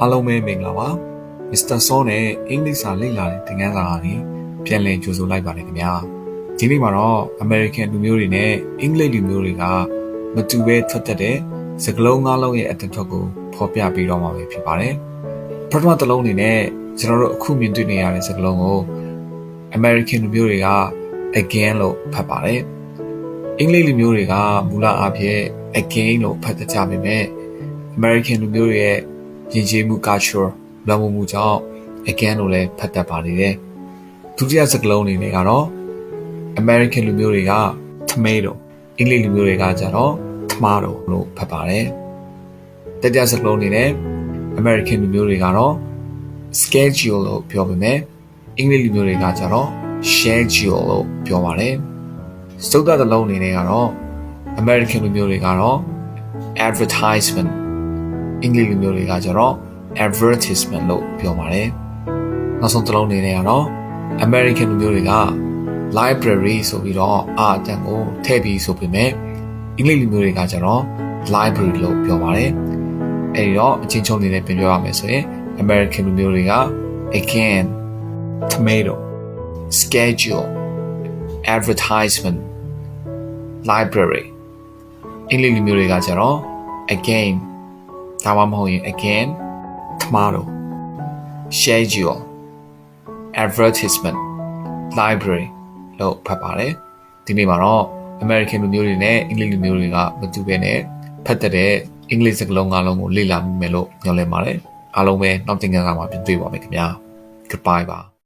အားလုံးပဲမင်္ဂလာပါမစ္စတာဆောနဲ့အင်္ဂလိပ်စာလေ့လာတဲ့သင်ခန်းစာကနေပြန်လည်ကြိုဆိုလိုက်ပါတယ်ခင်ဗျာဒီနေ့မှာတော့ American လူမျိုးတွေနဲ့အင်္ဂလိပ်လူမျိုးတွေကမတူဘဲထွက်တတ်တဲ့စကားလုံး၅လုံးရဲ့အတူထွက်ကိုဖော်ပြပေးတော့မှာပဲဖြစ်ပါတယ်ပထမတစ်လုံးအနေနဲ့ကျွန်တော်တို့အခုမြင်တွေ့နေရတဲ့စကားလုံးကို American လူမျိုးတွေက again လို့ဖတ်ပါတယ်အင်္ဂလိပ်လူမျိုးတွေကမူလအားဖြင့် again လို့ဖတ်တတ်ကြပေမဲ့ American လူမျိုးတွေရဲ့ယဉ်ကျေးမှု culture လွှမ်းမိုးမှုကြောင့် again လို့လည်းဖတ်တတ်ပါနေတယ်ဒုတိယစကားလုံးအနေနဲ့ကတော့ American လူမျိုးတွေက tomato အင်္ဂလိပ်လူမျိုးတွေကကျတော့ tomato လို့ဖတ်ပါတယ်တတိယစကားလုံးအနေနဲ့ American လူမျိုးတွေကတော့ schedule လို့ပြောပေမဲ့အင်္ဂလိပ်လူမျိုးတွေကကျတော့ schedule လို့ပြောပါတယ်စတုတ္ထတစ်လုံးအနေနဲ့ကတော့ American လူမျိုးတွေကတော့ advertisement အင်္ဂလိပ်လူမျိုးတွေကကျတော့ advertisement လို့ပြောပါတယ်နောက်ဆုံးတစ်လုံးအနေနဲ့ကတော့ American လူမျိုးတွေက library ဆိုပြီးတော့အတန်ကိုထည့်ပြီးဆိုပေမဲ့အင်္ဂလိပ်လူမျိုးတွေကကျတော့ library လို့ပြောပါတယ်အဲဒီတော့အချင်းချင်းလေးနဲ့ပြန်ပြောရမယ်ဆိုရင် American လူမျိုးတွေက again tomato schedule advertisement library အင်္ဂလိပ်လူမျိုးတွေကကျတော့ again ဒါမှမဟုတ်ရင် again tomato schedule advertisement library လို့ဖတ်ပါတယ်ဒီနေ့မှာတော့ American လူမျိုးတွေနဲ့အင်္ဂလိပ်လူမျိုးတွေကမတူဘဲနဲ့ဖတ်တဲ့အင်္ဂလိပ်စကားလုံး၅လုံးကိုလေ့လာမိမယ်လို့ညွှန်လင့်ပါတယ်အားလုံးပဲနောက်သင်ခန်းစာမှာပြန်တွေ့ပါမယ်ခင်ဗျာ goodbye ပါ